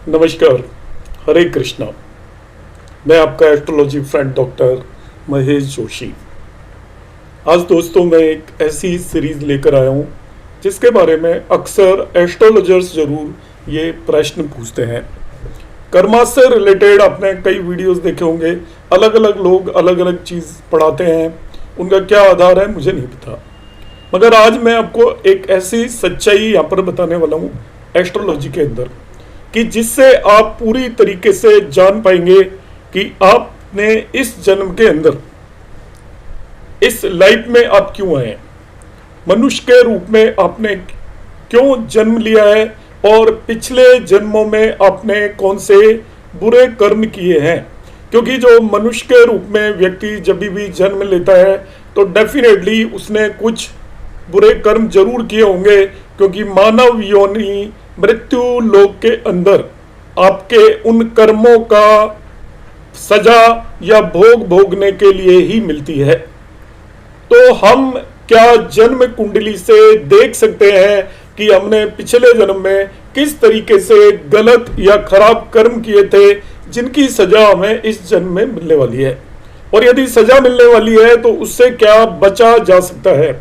नमस्कार, हरे कृष्णा। मैं आपका astrology friend doctor Mahesh Joshi. आज दोस्तों मैं एक ऐसी सीरीज लेकर आया हूँ जिसके बारे में अक्सर एस्ट्रोलॉजर्स जरूर ये प्रश्न पूछते हैं। कर्मा से रिलेटेड आपने कई वीडियोस देखे होंगे, अलग अलग लोग अलग अलग चीज़ पढ़ाते हैं, उनका क्या आधार है मुझे नहीं पता, मगर आज मैं आपको एक ऐसी सच्चाई यहाँ पर बताने वाला हूँ एस्ट्रोलॉजी के अंदर कि जिससे आप पूरी तरीके से जान पाएंगे कि आपने इस जन्म के अंदर इस लाइफ में आप क्यों आए हैं, मनुष्य के रूप में आपने क्यों जन्म लिया है और पिछले जन्मों में आपने कौन से बुरे कर्म किए हैं। क्योंकि जो मनुष्य के रूप में व्यक्ति जब भी जन्म लेता है तो डेफिनेटली उसने कुछ बुरे कर्म जरूर किए होंगे, क्योंकि मानव योनि मृत्यु लोक के अंदर आपके उन कर्मों का सजा या भोग भोगने के लिए ही मिलती है। तो हम क्या जन्म कुंडली से देख सकते हैं कि हमने पिछले जन्म में किस तरीके से गलत या खराब कर्म किए थे जिनकी सजा हमें इस जन्म में मिलने वाली है, और यदि सजा मिलने वाली है तो उससे क्या बचा जा सकता है।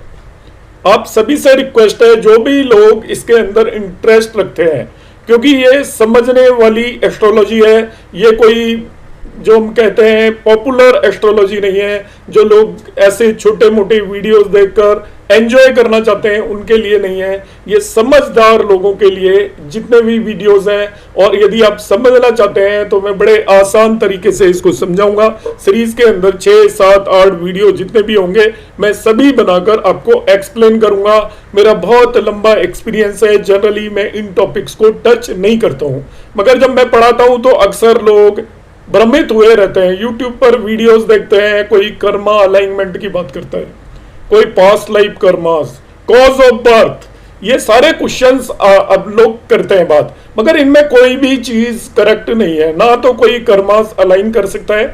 आप सभी से रिक्वेस्ट है, जो भी लोग इसके अंदर इंटरेस्ट रखते हैं, क्योंकि ये समझने वाली एस्ट्रोलॉजी है, ये कोई जो हम कहते हैं पॉपुलर एस्ट्रोलॉजी नहीं है, जो लोग ऐसे छोटे मोटे वीडियोस देखकर एंजॉय करना चाहते हैं उनके लिए नहीं है, ये समझदार लोगों के लिए जितने भी वीडियोस हैं। और यदि आप समझना चाहते हैं तो मैं बड़े आसान तरीके से इसको समझाऊंगा। सीरीज के अंदर 6, 7, 8 वीडियो जितने भी होंगे मैं सभी बनाकर आपको एक्सप्लेन करूंगा। मेरा बहुत लंबा एक्सपीरियंस है, जनरली मैं इन टॉपिक्स को टच नहीं करता हूं, मगर जब मैं पढ़ाता हूं तो अक्सर लोग भ्रमित हुए रहते हैं। यूट्यूब पर वीडियोस देखते हैं, कोई कर्मा अलाइनमेंट की बात करता है, कोई past life karmas, cause of birth, ये सारे क्वेश्चंस अब लोग करते हैं बात, मगर इनमें कोई भी चीज करेक्ट नहीं है। ना तो कोई कर्मास अलाइन कर सकता है,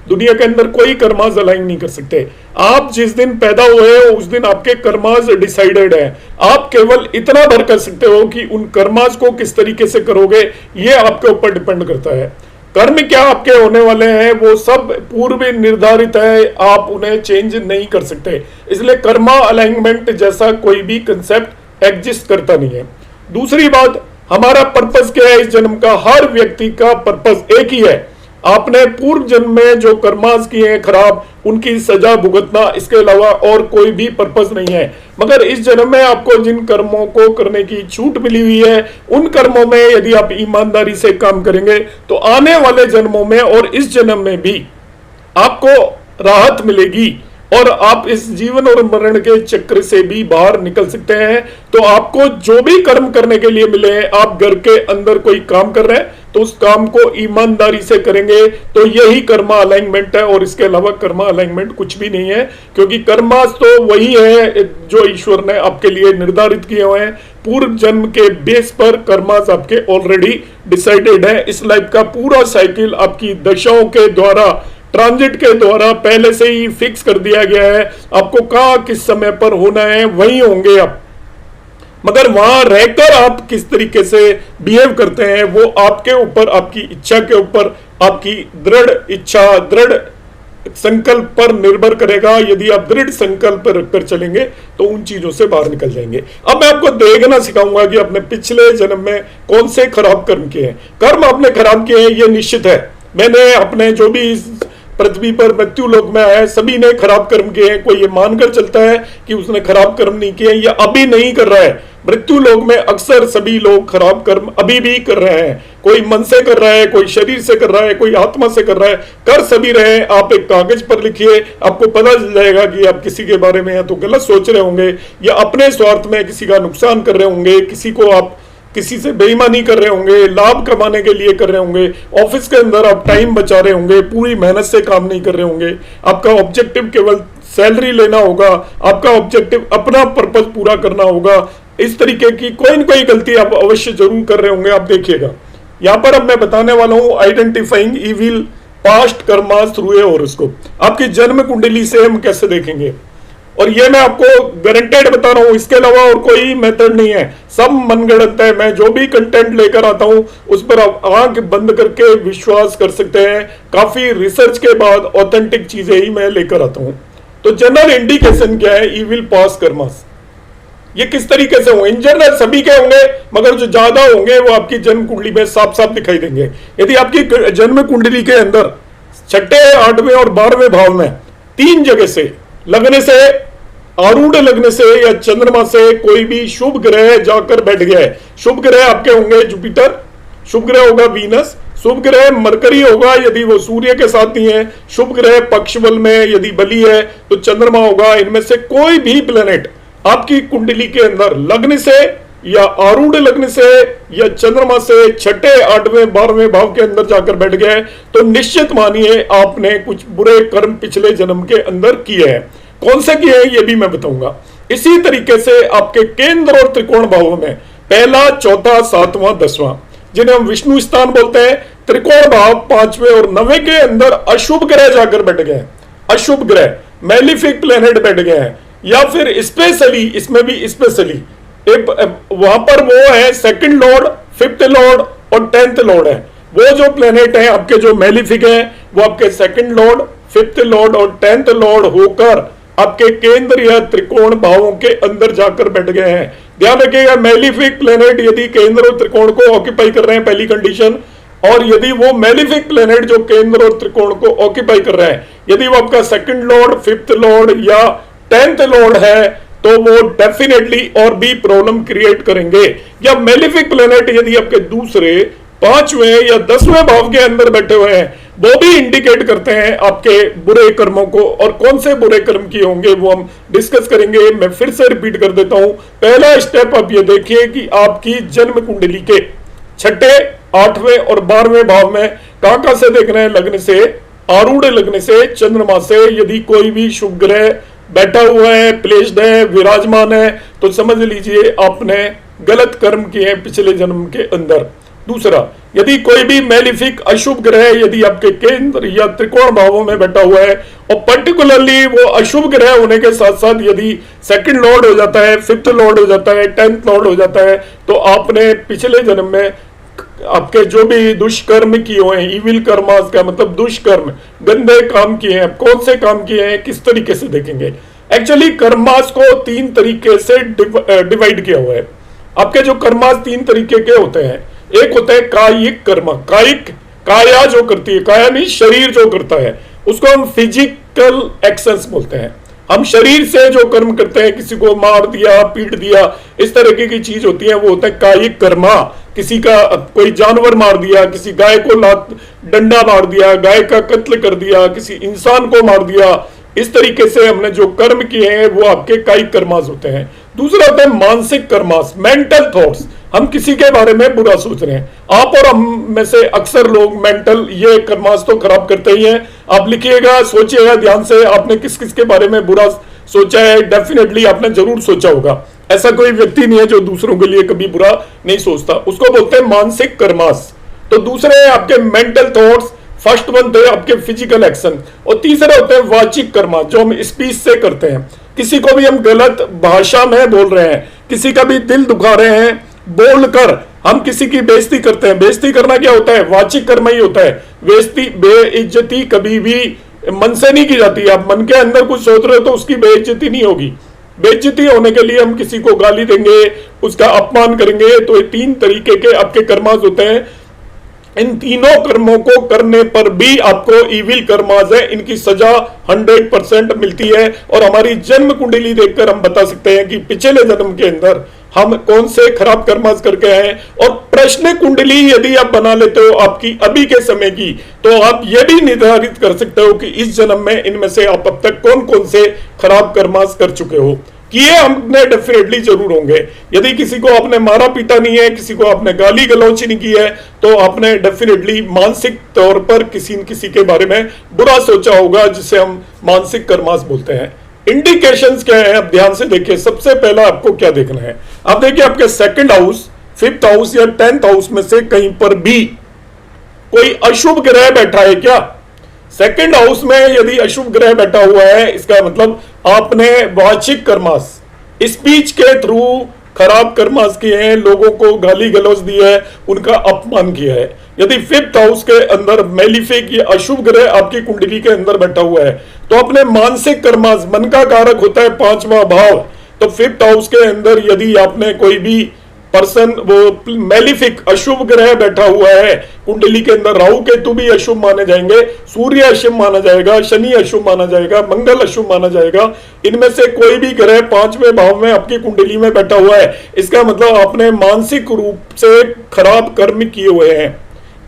दुनिया के अंदर कोई कर्मास अलाइन नहीं कर सकते। आप जिस दिन पैदा हुए हो उस दिन आपके कर्मास डिसाइडेड है। आप केवल इतना भर कर सकते हो कि उन कर्मास को किस तरीके से करोगे ये आपके ऊपर डिपेंड करता है। कर्म क्या आपके होने वाले हैं वो सब पूर्व निर्धारित है, आप उन्हें चेंज नहीं कर सकते। इसलिए कर्मा अलाइनमेंट जैसा कोई भी कंसेप्ट एग्जिस्ट करता नहीं है। दूसरी बात, हमारा पर्पस क्या है इस जन्म का? हर व्यक्ति का पर्पस एक ही है, आपने पूर्व जन्म में जो कर्मास किए हैं खराब उनकी सजा भुगतना, इसके अलावा और कोई भी पर्पस नहीं है। मगर इस जन्म में आपको जिन कर्मों को करने की छूट मिली हुई है उन कर्मों में यदि आप ईमानदारी से काम करेंगे तो आने वाले जन्मों में और इस जन्म में भी आपको राहत मिलेगी और आप इस जीवन और मरण के चक्र से भी बाहर निकल सकते हैं। तो आपको जो भी कर्म करने के लिए मिले हैं, आप घर के अंदर कोई काम कर रहे हैं तो उस काम को ईमानदारी से करेंगे तो यही कर्मा अलाइनमेंट है, और इसके अलावा कर्मा अलाइनमेंट कुछ भी नहीं है। क्योंकि कर्मास तो वही है जो ईश्वर ने आपके लिए निर्धारित किए हुए हैं। पूर्व जन्म के बेस पर कर्मास आपके ऑलरेडी डिसाइडेड है। इस लाइफ का पूरा साइकिल आपकी दशाओं के द्वारा, ट्रांजिट के द्वारा पहले से ही फिक्स कर दिया गया है। आपको कहां किस समय पर होना है वहीं होंगे आप, मगर वहां रहकर आप किस तरीके से बिहेव करते हैं वो आपके ऊपर, आपकी इच्छा के ऊपर, आपकी दृढ़ इच्छा, दृढ़ संकल्प पर निर्भर करेगा। यदि आप दृढ़ संकल्प रखकर चलेंगे तो उन चीजों से बाहर निकल जाएंगे। अब मैं आपको देखना सिखाऊंगा कि आपने पिछले जन्म में कौन से खराब कर्म किए हैं। कर्म आपने खराब किए हैं ये निश्चित है। मैंने अपने जो भी पृथ्वी पर मृत्यु लोक में आया सभी ने खराब कर्म किए हैं। कोई ये मानकर चलता है कि उसने खराब कर्म नहीं किए या अभी नहीं कर रहा है। मृत्यु लोक में अक्सर सभी लोग खराब कर्म अभी भी कर रहे हैं। कोई मन से कर रहा है, कोई शरीर से कर रहा है, कोई आत्मा से कर रहा है, कर सभी रहे हैं। आप एक कागज पर लिखिए, आपको पता चल जाएगा कि आप किसी के बारे में या तो गलत सोच रहे होंगे या अपने स्वार्थ में किसी का नुकसान कर रहे होंगे, किसी को आप किसी से बेईमानी कर रहे होंगे, लाभ कमाने के लिए कर रहे होंगे, ऑफिस के अंदर आप टाइम बचा रहे होंगे, पूरी मेहनत से काम नहीं कर रहे होंगे। आपका ऑब्जेक्टिव केवल सैलरी लेना होगा, आपका ऑब्जेक्टिव अपना पर्पस पूरा करना होगा। इस तरीके की कोई न कोई गलती आप अवश्य जरूर कर रहे होंगे। आप देखिएगा यहाँ पर अब मैं बताने वाला हूं identifying evil past karmas through a horoscope. आपकी जन्म कुंडली से हम कैसे देखेंगे। और ये मैं आपको गारंटेड बता रहा हूं, इसके अलावा और कोई मेथड नहीं है, सब मनगढ़ंत है। मैं जो भी कंटेंट लेकर आता हूं उस पर आप आंख बंद करके विश्वास कर सकते हैं। काफी रिसर्च के बाद ऑथेंटिक चीजें ही मैं लेकर आता हूं। तो जनरल इंडिकेशन क्या है, इविल पास कर्मास, ये किस तरीके से होंगे? इन जनरल सभी के होंगे, मगर जो ज्यादा होंगे वो आपकी जन्म कुंडली में साफ साफ दिखाई देंगे। यदि आपकी जन्म कुंडली के अंदर छठे, 8वें और 12वें भाव में तीन जगह से लगने से, आरूढ़ लगने से या चंद्रमा से कोई भी शुभ ग्रह जाकर बैठ गया है, शुभ ग्रह आपके होंगे जुपिटर, शुभ ग्रह होगा वीनस, शुभ ग्रह मरकरी होगा यदि वो सूर्य के साथ नहीं है, शुभ ग्रह पक्ष बल में यदि बली है तो चंद्रमा होगा। इनमें से कोई भी प्लेनेट आपकी कुंडली के अंदर लगने से या आरूढ़ लगने से या चंद्रमा से छठे, 8वें, 12वें भाव के अंदर जाकर बैठ गए तो निश्चित मानिए आपने कुछ बुरे कर्म पिछले जन्म के अंदर किए हैं। कौन से किए हैं ये भी मैं बताऊंगा। इसी तरीके से आपके केंद्र और त्रिकोण भावों में पहला, चौथा, 7वां, 10वां, जिन्हें हम विष्णु स्थान बोलते हैं, त्रिकोण भाव 5वें और 9वें के अंदर अशुभ ग्रह जाकर बैठ गए, अशुभ ग्रह मैलिफिक प्लेनेट बैठ गए हैं, या फिर स्पेशली, इसमें भी स्पेशली वहां पर वो है सेकंड लॉर्ड, 5th लॉर्ड और 10th लॉर्ड है। वो जो प्लेनेट है आपके जो मैलिफिक है वो आपके सेकंड लॉर्ड, 5th लॉर्ड और 10th लॉर्ड होकर आपके केंद्र या त्रिकोण भावों के अंदर जाकर बैठ गए हैं। ध्यान रखिएगा, मैलिफिक प्लेनेट यदि केंद्र और त्रिकोण को ऑक्यूपाई कर रहे हैं, पहली कंडीशन, और यदि वो मैलिफिक प्लेनेट जो केंद्र और त्रिकोण को ऑक्यूपाई कर रहे हैं, यदि वो आपका सेकंड लॉर्ड, 5th लॉर्ड या 10th लॉर्ड है तो वो डेफिनेटली और भी प्रॉब्लम क्रिएट करेंगे। या मैलिफिक प्लेनेट यदि आपके दूसरे, 5वें या 10वें भाव के अंदर बैठे हुए हैं, वो भी इंडिकेट करते हैं आपके बुरे कर्मों को। और कौन से बुरे कर्म किए होंगे वो हम डिस्कस करेंगे। मैं फिर से रिपीट कर देता हूं। पहला स्टेप आप ये देखिए कि आपकी जन्म कुंडली के छठे, 8वें और 12वें भाव में कहां से देख रहे हैं, लगने से, आरूढ़ लगने से, चंद्रमा से यदि कोई भी शुभ ग्रह बैठा हुआ है, प्लेस्ड है, विराजमान है, तो समझ लीजिए आपने गलत कर्म किए हैं पिछले जन्म के अंदर। दूसरा, यदि कोई भी मैलिफिक अशुभ ग्रह यदि आपके केंद्र या त्रिकोण भावों में बैठा हुआ है, और पर्टिकुलरली वो अशुभ ग्रह होने के साथ साथ यदि सेकंड लॉर्ड हो जाता है, 5th लॉर्ड हो जाता है, 10th लॉर्ड हो जाता है, तो आपने पिछले जन्म में आपके जो भी दुष्कर्म किए हुए हैं, इविल कर्मास का मतलब दुष्कर्म, गंदे काम किए हैं, कौन से काम किए हैं, किस तरीके से देखेंगे। एक्चुअली कर्मास को 3 तरीके से डिवाइड किया हुआ है। आपके जो कर्मास 3 तरीके के होते हैं, एक होता है कायिक कर्म, कायिक, काया जो करती है, काया नहीं शरीर जो करता है, उसको हम फिजिकल एक्शंस बोलते हैं। हम शरीर से जो कर्म करते हैं, किसी को मार दिया, पीट दिया, इस तरीके की चीज होती है, वो होता है कायिक कर्मा। किसी का कोई जानवर मार दिया, किसी गाय को लात डंडा मार दिया, गाय का कत्ल कर दिया, किसी इंसान को मार दिया, इस तरीके से हमने जो कर्म किए हैं वो आपके कायिक कर्मास होते हैं। दूसरा होता है मानसिक कर्मास, मेंटल थॉट्स, हम किसी के बारे में बुरा सोच रहे हैं। आप और हम में से अक्सर लोग मेंटल ये कर्मास तो खराब करते ही हैं। आप लिखिएगा, सोचिएगा ध्यान से, आपने किस किस के बारे में बुरा सोचा है, डेफिनेटली आपने जरूर सोचा होगा। ऐसा कोई व्यक्ति नहीं है जो दूसरों के लिए कभी बुरा नहीं सोचता, उसको बोलते हैं मानसिक कर्मास। तो दूसरे आपके मेंटल थॉट्स, फर्स्ट वन थे आपके फिजिकल एक्शन, और तीसरे होते हैं वाचिक कर्मा जो हम स्पीच से करते हैं। किसी को भी हम गलत भाषा में बोल रहे हैं, किसी का भी दिल दुखा रहे हैं, बोलकर हम किसी की बेइज्जती करते हैं। बेइज्जती करना क्या होता है, वाचिक कर्म ही होता है। बेइज्जती, बेइज्जती कभी भी मन से नहीं की जाती। आप मन के अंदर कुछ सोच रहे हो तो उसकी बेइज्जती नहीं होगी। बेइज्जती होने के लिए हम किसी को गाली देंगे, उसका अपमान करेंगे। तो ये 3 तरीके के आपके कर्मास होते हैं। इन तीनों कर्मों को करने पर भी आपको इविल कर्मास है, इनकी सजा 100% मिलती है। और हमारी जन्म कुंडली देखकर हम बता सकते हैं कि पिछले जन्म के अंदर हम कौन से खराब कर्मास करके आए। और प्रश्न कुंडली यदि आप बना लेते हो आपकी अभी के समय की, तो आप यह भी निर्धारित कर सकते हो कि इस जन्म में इनमें से आप अब तक कौन कौन से खराब कर्मास कर चुके हो। किए हमने डेफिनेटली जरूर होंगे। यदि किसी को आपने मारा पीटा नहीं है, किसी को आपने गाली गलौच नहीं की है, तो आपने डेफिनेटली मानसिक तौर पर किसी न किसी के बारे में बुरा सोचा होगा, जिसे हम मानसिक कर्मास बोलते हैं। इंडिकेशंस क्या है, आप ध्यान से देखिए। सबसे पहला आपको क्या देखना है, आप देखिए आपके सेकंड हाउस, 5th हाउस या 10th हाउस में से कहीं पर भी कोई अशुभ ग्रह बैठा है क्या। सेकंड हाउस में यदि अशुभ ग्रह बैठा हुआ है, इसका मतलब आपने वाचिक कर्मास, स्पीच के थ्रू खराब कर्मास किए हैं, लोगों को गाली गलौज दी है, उनका अपमान किया है। यदि फिफ्थ हाउस के अंदर मेलिफिक या अशुभ ग्रह आपकी कुंडली के अंदर बैठा हुआ है, तो अपने मानसिक कर्मास, मन का कारक होता है पांचवा भाव, तो फिफ्थ हाउस के अंदर यदि आपने कोई भी पर्सन वो मेलिफिक अशुभ ग्रह बैठा हुआ है कुंडली के अंदर, राहु केतु भी अशुभ माने जाएंगे, सूर्य अशुभ माना जाएगा, शनि अशुभ माना जाएगा, मंगल अशुभ माना जाएगा, इनमें से कोई भी ग्रह पांचवें भाव में आपकी कुंडली में बैठा हुआ है, इसका मतलब आपने मानसिक रूप से खराब कर्म किए हुए हैं।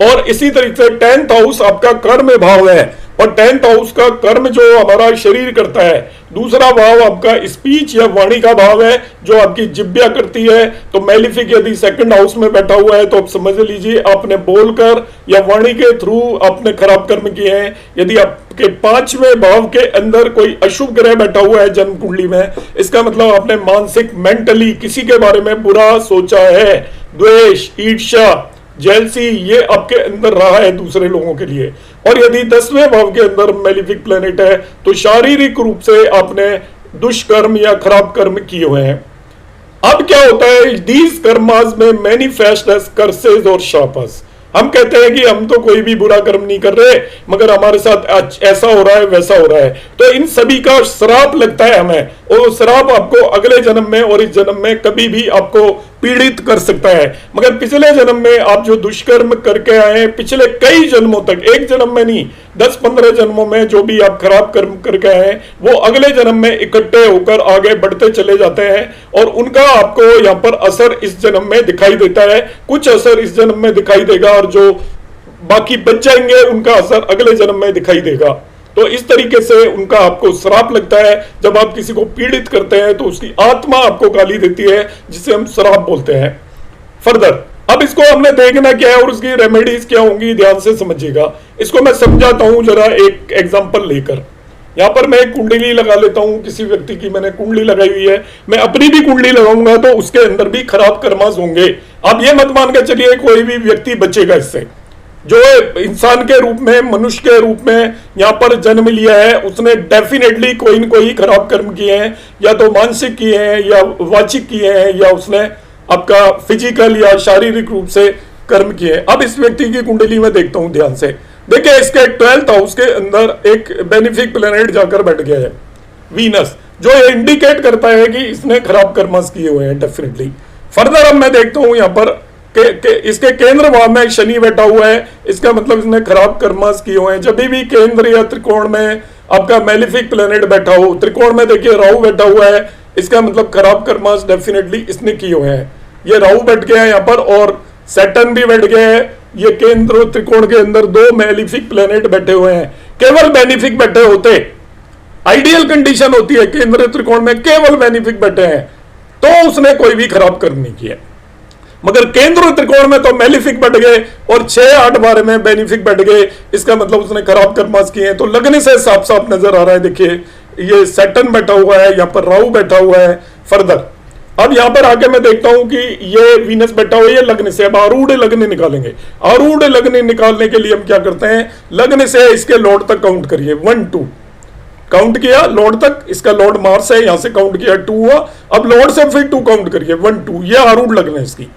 और इसी तरीके से 10th हाउस आपका कर्म भाव है, और 10th हाउस का कर्म जो हमारा शरीर करता है, दूसरा भाव आपका स्पीच या वाणी का भाव है जो आपकी जिब्या करती है। तो मेलिफिक यदि सेकंड हाउस में बैठा हुआ है तो आप समझ लीजिए आपने बोलकर या वाणी के थ्रू आपने खराब कर्म किए हैं। यदि आपके पांचवें भाव के अंदर कोई अशुभ ग्रह बैठा हुआ है जन्म कुंडली में, इसका मतलब आपने मानसिक मेंटली किसी के बारे में बुरा सोचा है, द्वेष, ईर्ष्या, जेलसी, ये आपके अंदर रहा है दूसरे लोगों के लिए। और यदि 10वें भाव के अंदर मेलिफिक प्लेनेट है तो शारीरिक रूप से आपने दुष्कर्म या खराब कर्म किए हुए हैं। अब क्या होता है, दीज कर्मास में मैनिफेस्ट एज कर्सेस और शापस। हम कहते हैं कि हम तो कोई भी बुरा कर्म नहीं कर रहे, मगर हमारे साथ ऐसा हो रहा है, वैसा हो रहा है, तो इन सभी का श्राप लगता है हमें, और श्राप आपको अगले जन्म में और इस जन्म में कभी भी आपको पीड़ित कर सकता है। मगर पिछले जन्म में आप जो दुष्कर्म करके आए हैं, पिछले कई जन्मों तक, एक जन्म में नहीं 10-15 जन्मों में जो भी आप खराब कर्म करके आए हैं, वो अगले जन्म में इकट्ठे होकर आगे बढ़ते चले जाते हैं, और उनका आपको यहाँ पर असर इस जन्म में दिखाई देता है। कुछ असर इस जन्म में दिखाई देगा और जो बाकी बच जाएंगे उनका असर अगले जन्म में दिखाई देगा। तो इस तरीके से उनका आपको श्राप लगता है। जब आप किसी को पीड़ित करते हैं तो उसकी आत्मा आपको गाली देती है, जिसे हम श्राप बोलते हैं। फर्दर अब इसको हमने देखना क्या है और उसकी रेमेडीज क्या होंगी, ध्यान से समझिएगा। इसको मैं समझाता हूं जरा एक एग्जांपल लेकर। यहां पर मैं एक कुंडली लगा लेता हूं, किसी व्यक्ति की मैंने कुंडली लगाई हुई है, मैं अपनी भी कुंडली लगाऊंगा तो उसके अंदर भी खराब कर्मास होंगे। आप ये मत मान के चलिए कोई भी व्यक्ति बचेगा इससे। जो इंसान के रूप में, मनुष्य के रूप में यहाँ पर जन्म लिया है, उसने डेफिनेटली कोई न कोई खराब कर्म किए हैं, या तो मानसिक किए हैं या वाचिक किए हैं, या उसने आपका फिजिकल या शारीरिक रूप से कर्म किए हैं। अब इस व्यक्ति की कुंडली में देखता हूं ध्यान से। देखिए इसके 12th हाउस के अंदर एक बेनिफिक प्लेनेट जाकर बैठ गया है, वीनस, जो ये इंडिकेट करता है कि इसने खराब कर्मास किए हुए हैं डेफिनेटली। फर्दर अब मैं देखता हूं यहाँ पर इसके केंद्र भाव में शनि बैठा हुआ है, इसका मतलब इसने खराब कर्मास किए हुए हैं। जब भी केंद्र या त्रिकोण में आपका मेलिफिक प्लेनेट बैठा हो, त्रिकोण में देखिए राहु बैठा हुआ है, इसका मतलब खराब कर्मास डेफिनेटली इसने किए हुए हैं। ये राहु बैठ गया है यहाँ पर, और सैटर्न भी बैठ गया है। ये केंद्र त्रिकोण के अंदर 2 मेलिफिक प्लेनेट बैठे हुए हैं। केवल बेनिफिक बैठे होते, आइडियल कंडीशन होती है केंद्र त्रिकोण में केवल बेनिफिक बैठे हैं तो उसने कोई भी खराब कर्म नहीं किया। मगर केंद्र त्रिकोण में तो मेलिफिक बैठ गए और 6-8 बारे में बेनिफिक बैठ गए, इसका मतलब उसने खराब कर्मास किए हैं। तो लगने से साफ साफ नजर आ रहा है। देखिए ये सैटर्न बैठा हुआ है, यहाँ पर राहु बैठा हुआ है। फर्दर अब यहाँ पर आके मैं देखता हूं कि ये वीनस बैठा हुआ है लग्न से। अब आरूढ़ लग्न निकालेंगे। आरूढ़ लग्न निकालने के लिए हम क्या करते हैं, लग्न से इसके लॉर्ड तक काउंट करिए, 1-2 काउंट किया लॉर्ड तक, इसका लॉर्ड मार्स है, यहां से काउंट किया 2 हुआ। अब लॉर्ड से फिर 2 काउंट करिए, 1-2, ये आरूढ़ लग्न है इसकी,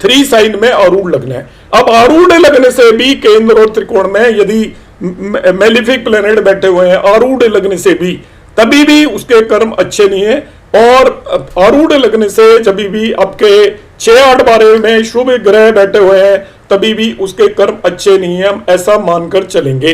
3 साइन में आरूढ़ लग्न है। अब आरूढ़ लग्न से भी केंद्र और त्रिकोण में यदि मेलिफिक प्लेनेट बैठे हुए हैं आरूढ़ लग्न से भी, तभी भी उसके कर्म अच्छे नहीं है। और आरूढ़ लग्न से जब भी आपके 6-8 बारे में शुभ ग्रह बैठे हुए हैं तभी भी उसके कर्म अच्छे नहीं है, हम ऐसा मानकर चलेंगे।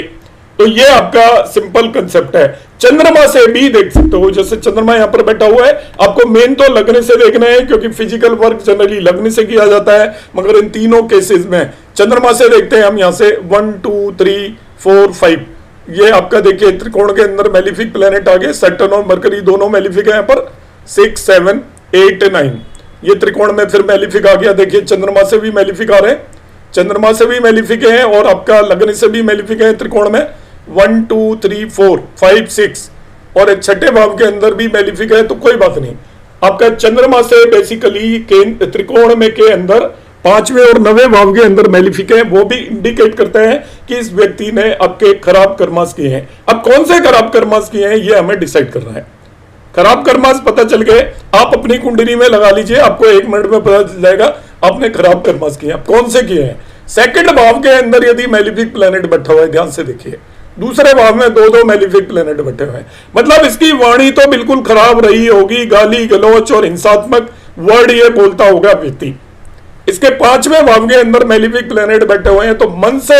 तो ये आपका सिंपल कंसेप्ट है। चंद्रमा से भी देख सकते हो, जैसे चंद्रमा यहां पर बैठा हुआ है, आपको मेन तो लग्न से देखना है क्योंकि फिजिकल वर्क जनरली लग्न से किया जाता है। मगर इन तीनों केसेस में चंद्रमा से देखते हैं हम यहां से 1, 2, 3, 4, 5। ये आपका देखिए त्रिकोण के अंदर मेलिफिक प्लेनेट आ गए, सैटर्न और मरकरी दोनों मेलिफिक है यहाँ पर, 6, 7, 8, 9। ये त्रिकोण में फिर मेलिफिक आ गया। देखिए चंद्रमा से भी मेलिफिक आ रहे हैं, चंद्रमा से भी मेलिफिक है और आपका लग्न से भी मेलिफिक है त्रिकोण में, 1, 2, 3, 4, 5, 6 और छठे भाव के अंदर भी मेलिफिक है। तो कोई बात नहीं, आपका चंद्रमा से बेसिकली त्रिकोण में के अंदर पांचवें और नवे भाव के अंदर मेलिफिक है, वो भी इंडिकेट करते हैं कि इस व्यक्ति ने आपके खराब कर्मास किए हैं। अब कौन से खराब कर्मास किए हैं ये हमें डिसाइड करना है। खराब कर्मास पता चल गए, आप अपनी कुंडली में लगा लीजिए, आपको 1 मिनट में पता चल जाएगा आपने खराब कर्मास किए हैं। कौन से किए हैं? सेकंड भाव के अंदर यदि मेलिफिक प्लेनेट बैठा हुआ है, ध्यान से देखिए, दूसरे भाव में 2-2 मेलिफिक प्लेनेट बैठे हुए हैं, मतलब इसकी वाणी तो बिल्कुल खराब रही होगी, गाली गलौच और हिंसात्मक वर्ड ये बोलता होगा व्यक्ति। इसके 5वें भाव के अंदर मेलिफिक प्लेनेट बैठे हुए हैं, तो मन से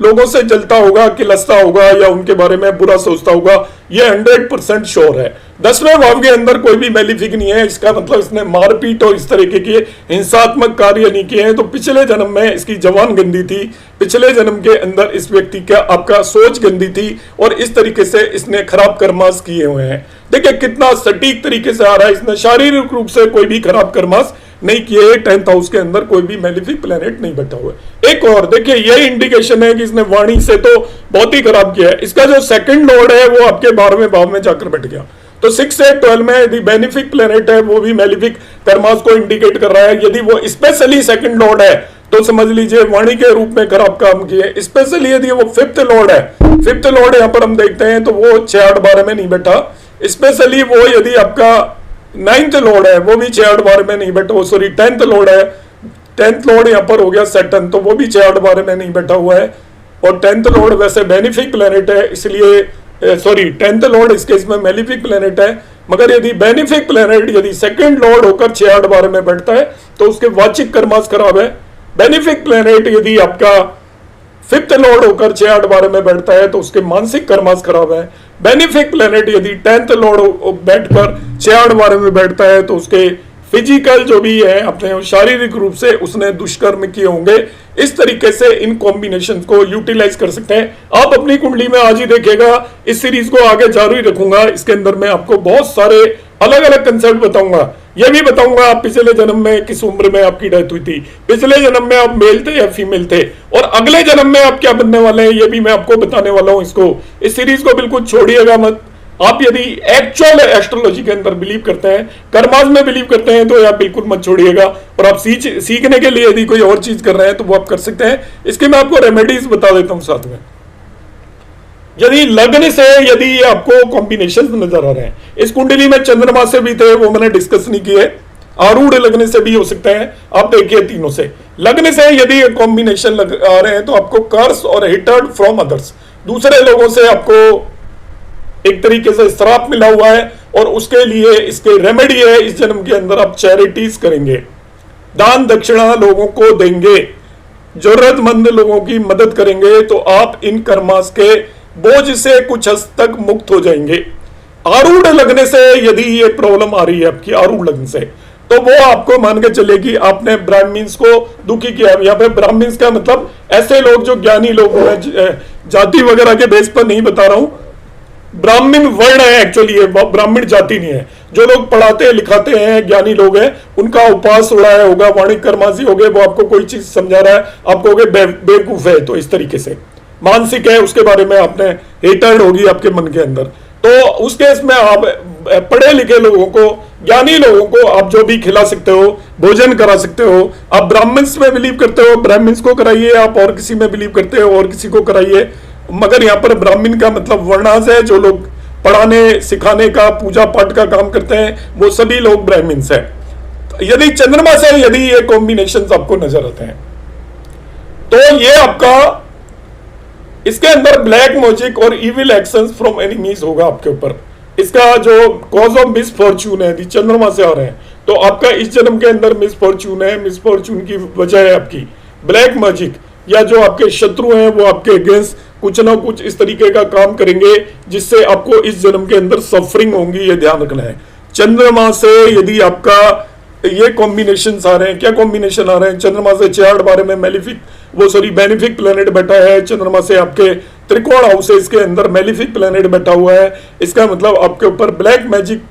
लोगों से जलता होगा, किलसता होगा या उनके बारे में बुरा सोचता होगा, ये 100% श्योर है। 10वें भाव के अंदर कोई भी मेलिफिक नहीं है, इसका मतलब इसने मारपीट और इस तरीके के हिंसात्मक कार्य नहीं किए हैं। तो पिछले जन्म में इसकी जवान गंदी थी, पिछले जन्म के अंदर इस व्यक्ति का आपका सोच गंदी थी और इस तरीके से इसने खराब कर्मास किए हुए हैं। देखिए कितना सटीक तरीके से आ रहा है, इसने शारीरिक रूप से कोई भी खराब कर्मास नहीं किए। 10th हाउस के अंदर कोई भी मेलिफिक प्लेनेट नहीं बैठा हुआ है। एक और देखिए, यही इंडिकेशन है कि इसने वाणी से तो बहुत ही खराब किया है। इसका जो सेकंड लॉर्ड है वो आपके 12वें भाव में जाकर बैठ गया, तो 6 से 12 में यदि बेनिफिक प्लेनेट है वो भी मेलिफिक कर्मास को इंडिकेट कर रहा है। यदि वो स्पेशली सेकंड लॉर्ड है तो समझ लीजिए वाणी के रूप में खराब काम किए। स्पेशली यदि वो 5th लॉर्ड है, 5th लॉर्ड यहां पर हम देखते हैं तो वो 6-8-12 में नहीं बैठा। स्पेशली वो यदि आपका 9th लॉर्ड है वो भी 6-8-12 में नहीं बैठा, सॉरी 10th लॉर्ड है, 10th लॉर्ड यहाँ पर हो गया सैटर्न, तो वो भी 6-8-12 में नहीं बैठा हुआ है। और 10th लॉर्ड वैसे बेनिफिक प्लेनेट है, इसलिए सॉरी 10th लॉर्ड इस केस में मेलिफिक प्लेनेट है, मगर यदि बेनिफिक प्लेनेट यदि सेकंड लॉर्ड होकर 6-8-12 में बैठता है तो उसके वाचिक कर्मास खराब है। बेनिफिक प्लेनेट यदि आपका 5th लॉर्ड होकर 6-8-12 में बैठता है तो उसके मानसिक कर्मास खराब है। बेनिफिक प्लेनेट यदि 10th लॉर्ड बैठकर 6-8-12 में बैठता है तो उसके फिजिकल जो भी है अपने शारीरिक रूप से उसने दुष्कर्म किए होंगे। इस तरीके से इन कॉम्बिनेशन को यूटिलाइज कर सकते हैं आप अपनी कुंडली में। आज ही देखिएगा, इस सीरीज को आगे जारी रखूंगा, इसके अंदर मैं आपको बहुत सारे अलग अलग कंसेप्ट बताऊंगा। यह भी बताऊंगा आप पिछले जन्म में किस उम्र में आपकी डेथ हुई थी, पिछले जन्म में आप मेल थे या फीमेल थे, और अगले जन्म में आप क्या बनने वाले हैं ये भी मैं आपको बताने वाला हूं। इस सीरीज को बिल्कुल छोड़िएगा मत। आप यदि एक्चुअल एस्ट्रोलॉजी के अंदर बिलीव करते हैं, कर्मास में बिलीव करते हैं, तो आप बिल्कुल मत छोड़िएगा। और आप सीखने के लिए यदि कोई और चीज कर रहे हैं तो वो आप कर सकते हैं। इसके मैं आपको रेमेडीज बता देता हूं साथ में। यदि लग्न से यदि आपको कॉम्बिनेशन नजर आ रहे हैं, इस कुंडली में चंद्रमा से भी थे, वो मैंने डिस्कस नहीं किए, आरूढ़ लग्न से भी हो सकते हैं। आप देखिए तीनों से लग्न से यदि कॉम्बिनेशन आ रहे हैं तो आपको कर्स और हेटर्ड फ्रॉम अदर्स, दूसरे लोगों से आपको एक तरीके से श्राप मिला हुआ है, और उसके लिए इसके रेमेडी है, इस जन्म के अंदर आप चैरिटीज करेंगे, दान दक्षिणा लोगों को देंगे, जरूरतमंद लोगों की मदद करेंगे, तो आप इन कर्मास के बोझ से कुछ हद तक मुक्त हो जाएंगे। आरूढ़ लगने से यदि ये प्रॉब्लम आ रही है आपकी आरूढ़ लगने से, तो वो आपको मान के चले कि आपने ब्राह्मण्स को दुखी किया। यहाँ पे ब्राह्मण्स का मतलब ऐसे लोग जो ज्ञानी लोग हैं, जाति वगैरह के बेस पर नहीं बता रहा हूं, ब्राह्मण वर्ण है एक्चुअली, ये ब्राह्मण जाति नहीं है। जो लोग पढ़ाते लिखाते हैं, ज्ञानी लोग हैं, उनका उपास उड़ाया होगा, वाणिक कर्मासी हो गए, वो आपको कोई चीज समझा रहा है, आपको बेवकूफ है, तो इस तरीके से मानसिक है, उसके बारे में आपने हेटर्ड होगी आपके मन के अंदर। तो उस केस में आप पढ़े लिखे लोगों को, ज्ञानी लोगों को आप जो भी खिला सकते हो, भोजन करा सकते हो। आप ब्राह्मण्स में बिलीव करते हो, ब्राह्मण्स को कराइए, आप और किसी में बिलीव करते हो और किसी को कराइए, मगर यहाँ पर ब्राह्मण का मतलब वर्णास है, जो लोग पढ़ाने सिखाने का, पूजा पाठ का काम करते हैं, वो सभी लोग ब्राह्मण्स हैं। यदि चंद्रमा से यदि ये कॉम्बिनेशंस आपको नजर आते हैं तो ये आपका इसके अंदर ब्लैक मैजिक और इविल एक्शंस फ्रॉम एनिमीज होगा आपके ऊपर। इसका जो कॉज ऑफ मिसफॉर्च्यून है, यदि चंद्रमा से आ रहे हैं तो आपका इस जन्म के अंदर मिसफॉर्च्यून है, मिसफॉर्च्यून की वजह है आपकी ब्लैक मैजिक, या जो आपके शत्रु हैं वो आपके अगेंस्ट कुछ ना कुछ इस तरीके का काम करेंगे जिससे आपको इस जन्म के अंदर सफरिंग होंगी, ये ध्यान रखना है। चंद्रमा से यदि आपका ये कॉम्बिनेशन आ रहे हैं, क्या कॉम्बिनेशन आ रहे हैं, चंद्रमा से 6-8-12 में मेलिफिक बेनिफिक प्लेनेट बैठा है, चंद्रमा से आपके त्रिकोण हाउसेस के अंदर मेलिफिक प्लेनेट बैठा हुआ है, इसका मतलब आपके ऊपर ब्लैक मैजिक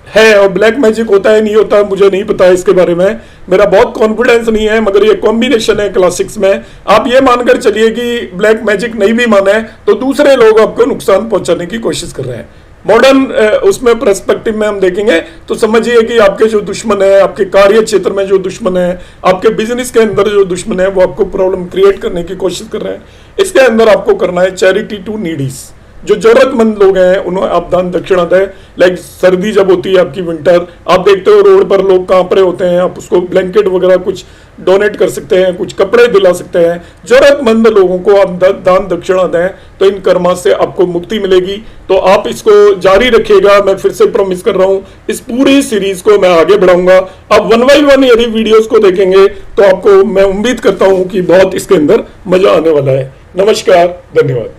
है। और ब्लैक मैजिक होता है नहीं होता मुझे नहीं पता है, इसके बारे में मेरा बहुत कॉन्फिडेंस नहीं है, मगर ये कॉम्बिनेशन है क्लासिक्स में। आप ये मानकर चलिए कि ब्लैक मैजिक नहीं भी माने तो दूसरे लोग आपको नुकसान पहुंचाने की कोशिश कर रहे हैं। मॉडर्न उसमें पर्सपेक्टिव में हम देखेंगे तो समझिए कि आपके जो दुश्मन है, आपके कार्य क्षेत्र में जो दुश्मन है, आपके बिजनेस के अंदर जो दुश्मन है, वो आपको प्रॉब्लम क्रिएट करने की कोशिश कर रहे हैं। इसके अंदर आपको करना है चैरिटी टू नीडीज। जो जरूरतमंद लोग हैं उन्हें आप दान दक्षिणा दें। लाइक सर्दी जब होती है आपकी, विंटर, आप देखते हो रोड पर लोग कांप रहे होते हैं, आप उसको ब्लैंकेट वगैरह कुछ डोनेट कर सकते हैं, कुछ कपड़े दिला सकते हैं। जरूरतमंद लोगों को आप दान दक्षिणा दें तो इन कर्मा से आपको मुक्ति मिलेगी। तो आप इसको जारी रखिएगा। मैं फिर से प्रॉमिस कर रहा हूं, इस पूरी सीरीज को मैं आगे बढ़ाऊंगा। आप 1 बाय 1 यदि वीडियोस को देखेंगे तो आपको मैं उम्मीद करता हूं कि बहुत इसके अंदर मजा आने वाला है। नमस्कार, धन्यवाद।